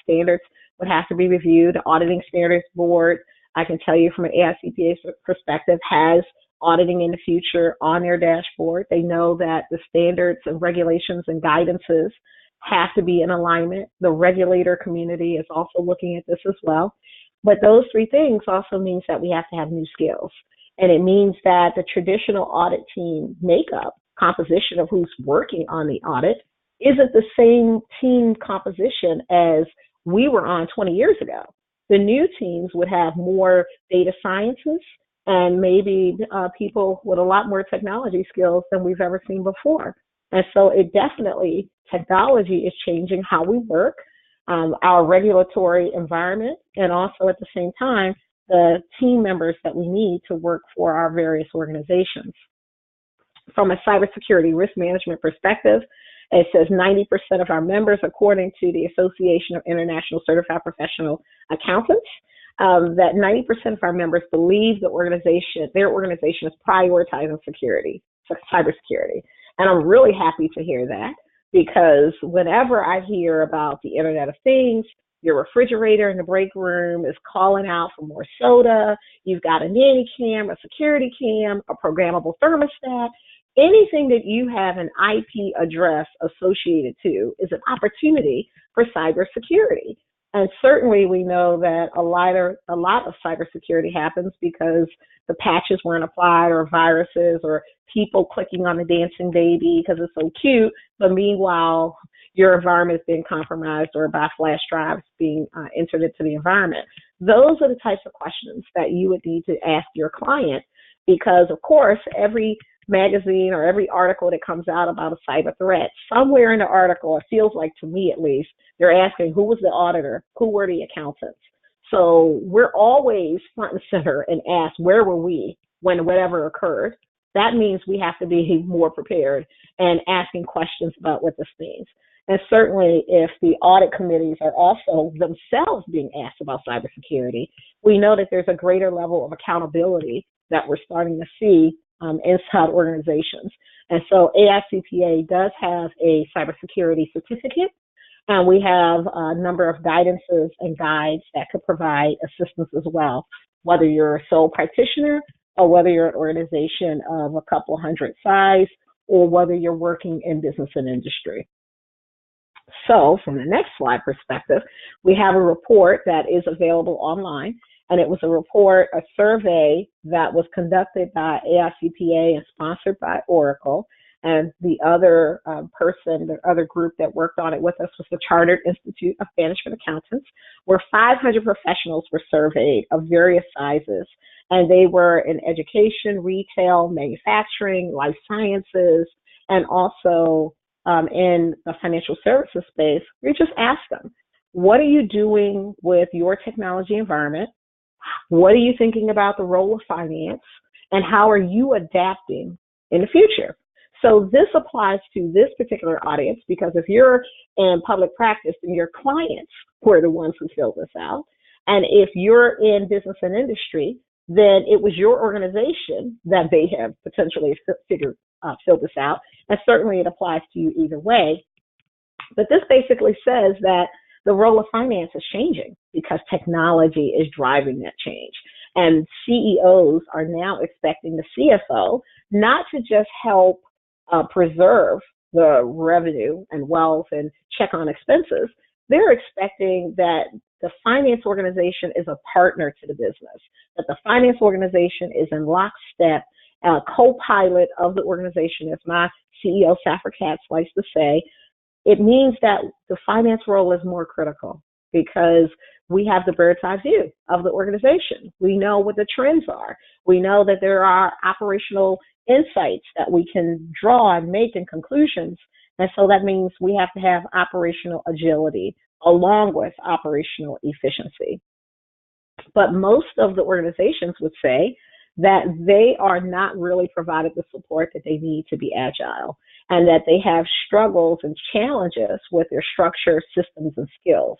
standards would have to be reviewed. The Auditing Standards Board, I can tell you from an AICPA perspective, has auditing in the future on their dashboard. They know that the standards and regulations and guidances have to be in alignment. The regulator community is also looking at this as well. But those three things also means that we have to have new skills. And it means that the traditional audit team makeup, composition of who's working on the audit, isn't the same team composition as we were on 20 years ago. The new teams would have more data scientists and maybe people with a lot more technology skills than we've ever seen before. And so it definitely, technology is changing how we work, our regulatory environment, and also at the same time, the team members that we need to work for our various organizations. From a cybersecurity risk management perspective, it says 90% of our members, according to the Association of International Certified Professional Accountants, that 90% of our members believe their organization is prioritizing security, cybersecurity. And I'm really happy to hear that, because whenever I hear about the Internet of Things, your refrigerator in the break room is calling out for more soda, you've got a nanny cam, a security cam, a programmable thermostat, anything that you have an IP address associated to is an opportunity for cybersecurity. And certainly we know that a lot of cybersecurity happens because the patches weren't applied, or viruses, or people clicking on the dancing baby because it's so cute, but meanwhile your environment is being compromised, or by flash drives being entered into the environment. Those are the types of questions that you would need to ask your client, because of course every magazine or every article that comes out about a cyber threat, somewhere in the article, it feels like, to me at least, they're asking who was the auditor, who were the accountants. So we're always front and center and ask, where were we when whatever occurred? That means we have to be more prepared and asking questions about what this means. And certainly if the audit committees are also themselves being asked about cybersecurity, we know that there's a greater level of accountability that we're starting to see inside organizations. And so AICPA does have a cybersecurity certificate, and we have a number of guidances and guides that could provide assistance as well, whether you're a sole practitioner or whether you're an organization of a couple hundred size, or whether you're working in business and industry. So from the next slide perspective, we have a report that is available online. And it was a survey that was conducted by AICPA and sponsored by Oracle. And the other the other group that worked on it with us was the Chartered Institute of Management Accountants, where 500 professionals were surveyed of various sizes. And they were in education, retail, manufacturing, life sciences, and also in the financial services space. We just asked them, what are you doing with your technology environment? What are you thinking about the role of finance, and how are you adapting in the future? So this applies to this particular audience, because if you're in public practice, then your clients were the ones who filled this out. And if you're in business and industry, then it was your organization that they have potentially filled this out. And certainly it applies to you either way. But this basically says that the role of finance is changing because technology is driving that change. And CEOs are now expecting the CFO not to just help preserve the revenue and wealth and check on expenses. They're expecting that the finance organization is a partner to the business, that the finance organization is in lockstep, co-pilot of the organization, as my CEO, Safra Katz, likes to say. It means that the finance role is more critical because we have the bird's eye view of the organization. We know what the trends are. We know that there are operational insights that we can draw and make and conclusions. And so that means we have to have operational agility along with operational efficiency. But most of the organizations would say that they are not really provided the support that they need to be agile, and that they have struggles and challenges with their structure, systems, and skills.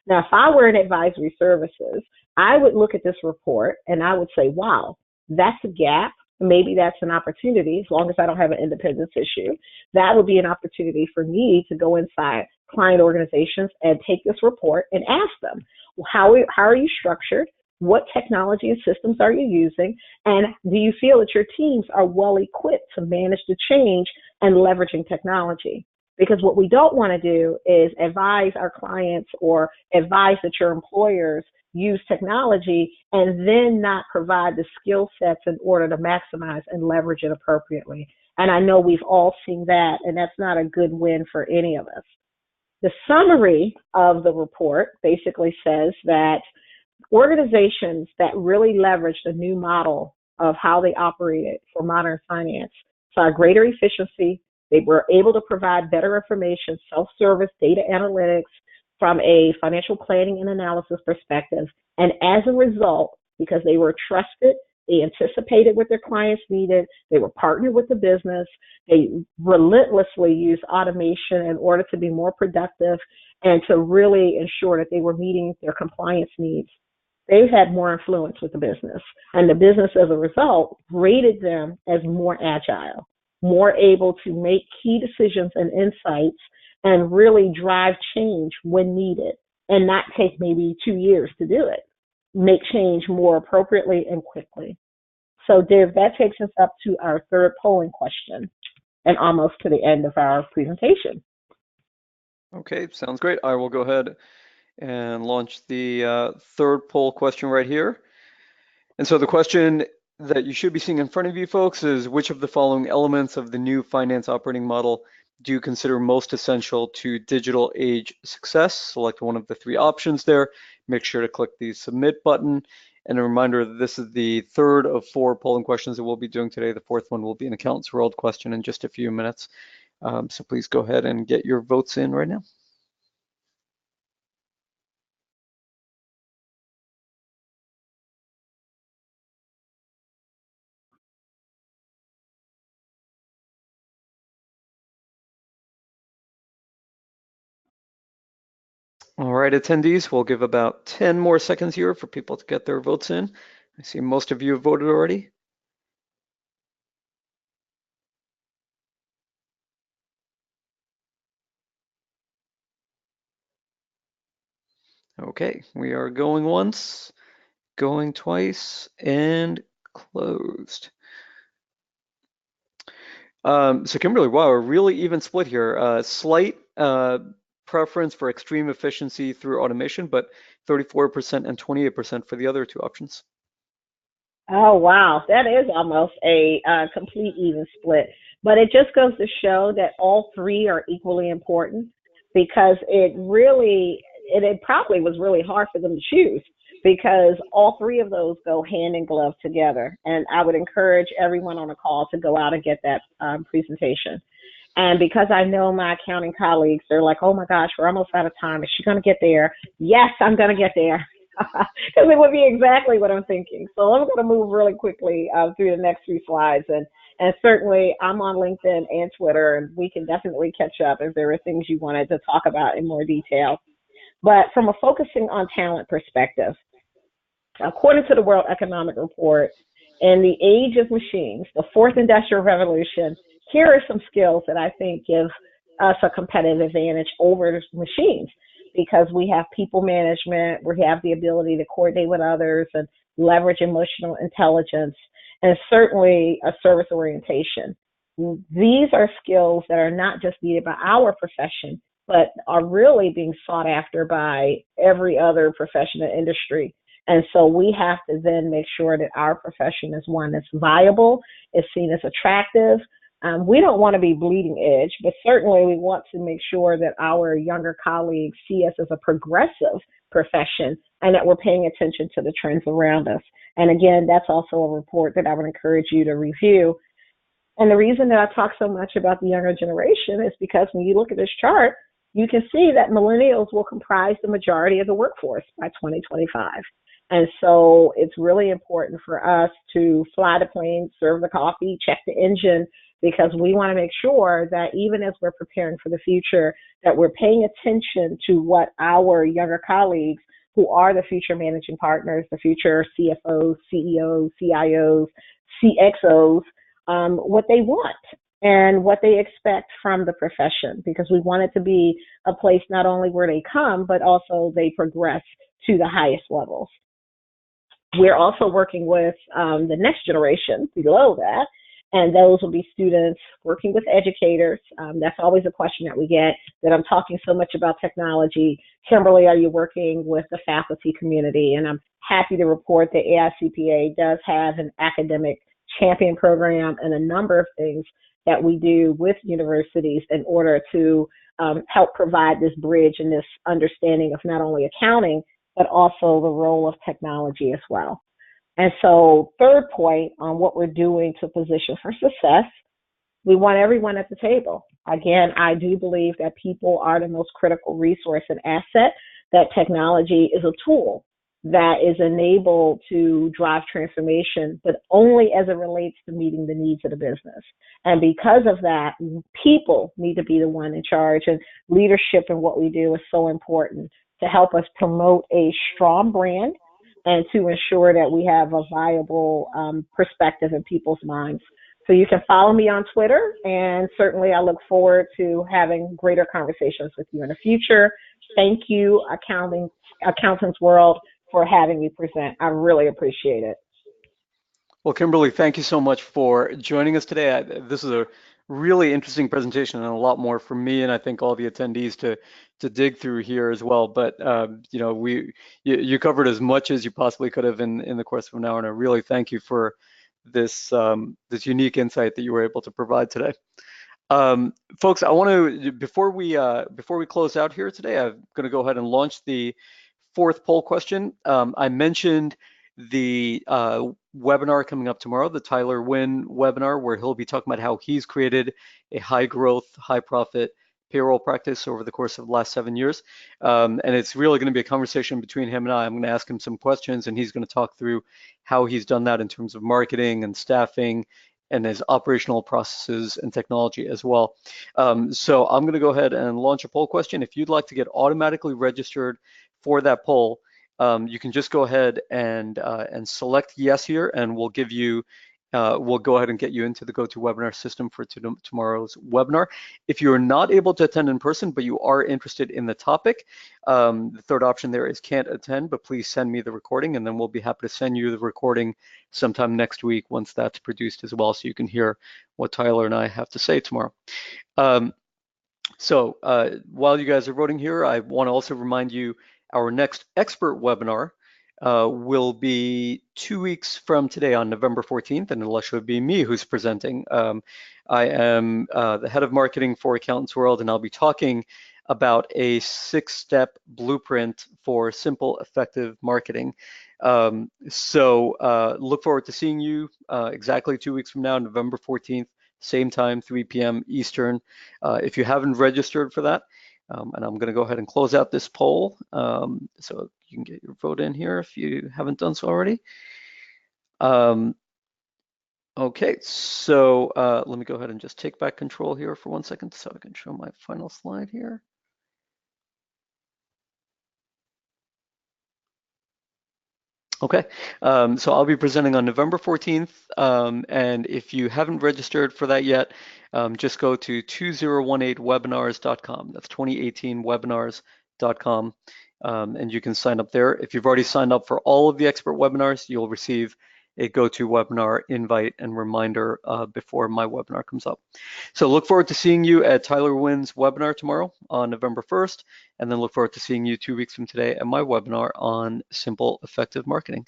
Now, if I were in advisory services, I would look at this report and I would say, wow, that's a gap. Maybe that's an opportunity, as long as I don't have an independence issue. That would be an opportunity for me to go inside client organizations and take this report and ask them, well, how are you structured? What technology and systems are you using? And do you feel that your teams are well equipped to manage the change and leveraging technology? Because what we don't want to do is advise our clients or advise that your employers use technology and then not provide the skill sets in order to maximize and leverage it appropriately. And I know we've all seen that, and that's not a good win for any of us. The summary of the report basically says that organizations that really leveraged a new model of how they operated for modern finance saw greater efficiency. They were able to provide better information, self-service, data analytics from a financial planning and analysis perspective. And as a result, because they were trusted, they anticipated what their clients needed, they were partnered with the business, they relentlessly used automation in order to be more productive and to really ensure that they were meeting their compliance needs. They had more influence with the business, and the business, as a result, rated them as more agile, more able to make key decisions and insights and really drive change when needed and not take maybe 2 years to do it. Make change more appropriately and quickly. So, Div, that takes us up to our third polling question and almost to the end of our presentation. Okay, sounds great. I will go ahead and launch the third poll question right here. And so the question that you should be seeing in front of you folks is, which of the following elements of the new finance operating model do you consider most essential to digital age success? Select one of the 3 options there. Make sure to click the submit button. And a reminder that this is the third of 4 polling questions that we'll be doing today. The 4th one will be an Accountants World question in just a few minutes. So please go ahead and get your votes in right now. All right, attendees, we'll give about 10 more seconds here for people to get their votes in. I see most of you have voted already. Okay, we are going once, going twice, and closed. So Kimberly, wow, a really even split here. Slight preference for extreme efficiency through automation, but 34% and 28% for the other 2 options. Oh, wow. That is almost a complete even split. But it just goes to show that all 3 are equally important, because it probably was really hard for them to choose, because all 3 of those go hand in glove together. And I would encourage everyone on the call to go out and get that presentation. And because I know my accounting colleagues, they're like, oh my gosh, we're almost out of time. Is she going to get there? Yes, I'm going to get there. Because it would be exactly what I'm thinking. So I'm going to move really quickly through the next 3 slides. And certainly I'm on LinkedIn and Twitter, and we can definitely catch up if there are things you wanted to talk about in more detail. But from a focusing on talent perspective, according to the World Economic Report, in the age of machines, the 4th industrial revolution, here are some skills that I think give us a competitive advantage over machines, because we have people management, we have the ability to coordinate with others and leverage emotional intelligence, and certainly a service orientation. These are skills that are not just needed by our profession, but are really being sought after by every other profession and industry. And so we have to then make sure that our profession is one that's viable, is seen as attractive. We don't want to be bleeding edge, but certainly we want to make sure that our younger colleagues see us as a progressive profession and that we're paying attention to the trends around us. And again, that's also a report that I would encourage you to review. And the reason that I talk so much about the younger generation is because when you look at this chart, you can see that millennials will comprise the majority of the workforce by 2025. And so it's really important for us to fly the plane, serve the coffee, check the engine, because we want to make sure that even as we're preparing for the future, that we're paying attention to what our younger colleagues, who are the future managing partners, the future CFOs, CEOs, CIOs, CXOs, what they want and what they expect from the profession, because we want it to be a place not only where they come, but also they progress to the highest levels. We're also working with the next generation below that, and those will be students working with educators. That's always a question that we get, that I'm talking so much about technology. Kimberly, are you working with the faculty community? And I'm happy to report that AICPA does have an academic champion program and a number of things that we do with universities in order to help provide this bridge and this understanding of not only accounting, but also the role of technology as well. And so, third point on what we're doing to position for success, we want everyone at the table. Again, I do believe that people are the most critical resource and asset, that technology is a tool that is enabled to drive transformation, but only as it relates to meeting the needs of the business. And because of that, people need to be the one in charge, and leadership in what we do is so important to help us promote a strong brand and to ensure that we have a viable perspective in people's minds. So you can follow me on Twitter, and certainly I look forward to having greater conversations with you in the future. Thank you, Accountants World, for having me present. I really appreciate it. Well, Kimberly, thank you so much for joining us today. This is a really interesting presentation and a lot more for me, and I think all the attendees to dig through here as well. But you know, you covered as much as you possibly could have in the course of an hour, and I really thank you for this this unique insight that you were able to provide today. Folks, I want to before we close out here today, I'm going to go ahead and launch the fourth poll question. I mentioned the webinar coming up tomorrow, the Tyler Wynn webinar, where he'll be talking about how he's created a high growth, high profit payroll practice over the course of the last 7 years. And it's really going to be a conversation between him and I. I'm going to ask him some questions, and he's going to talk through how he's done that in terms of marketing and staffing and his operational processes and technology as well. So I'm going to go ahead and launch a poll question. If you'd like to get automatically registered for that poll, you can just go ahead and select yes here, and we'll give you, we'll go ahead and get you into the GoToWebinar system for tomorrow's webinar. If you're not able to attend in person, but you are interested in the topic, the third option there is can't attend, but please send me the recording, and then we'll be happy to send you the recording sometime next week once that's produced as well, so you can hear what Tyler and I have to say tomorrow. So while you guys are voting here, I want to also remind you our next expert webinar will be 2 weeks from today on November 14th, and it'll actually be me who's presenting. I am the head of marketing for Accountants World, and I'll be talking about a 6-step blueprint for simple, effective marketing. So look forward to seeing you exactly 2 weeks from now, November 14th, same time, 3 p.m. Eastern. If you haven't registered for that, and I'm going to go ahead and close out this poll, so you can get your vote in here if you haven't done so already. Okay, so let me go ahead and just take back control here for 1 second so I can show my final slide here. Okay, so I'll be presenting on November 14th, and if you haven't registered for that yet, just go to 2018webinars.com. That's 2018webinars.com, and you can sign up there. If you've already signed up for all of the expert webinars, you'll receive a GoToWebinar invite and reminder before my webinar comes up. So look forward to seeing you at Tyler Wynn's webinar tomorrow on November 1st, and then look forward to seeing you 2 weeks from today at my webinar on simple, effective marketing.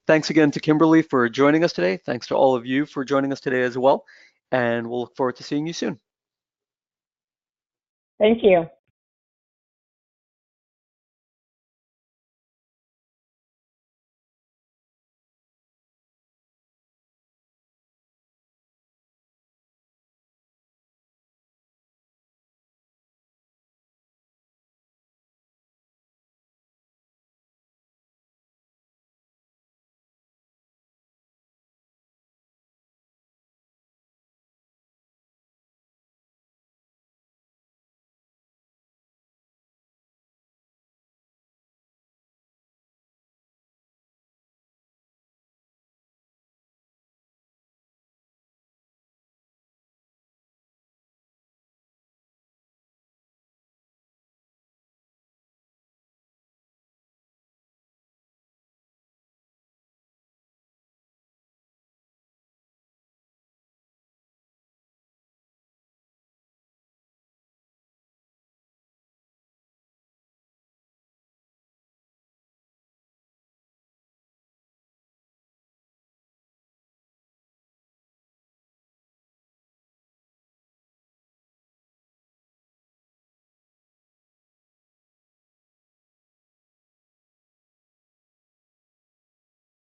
Thanks again to Kimberly for joining us today. Thanks to all of you for joining us today as well, and we'll look forward to seeing you soon. Thank you.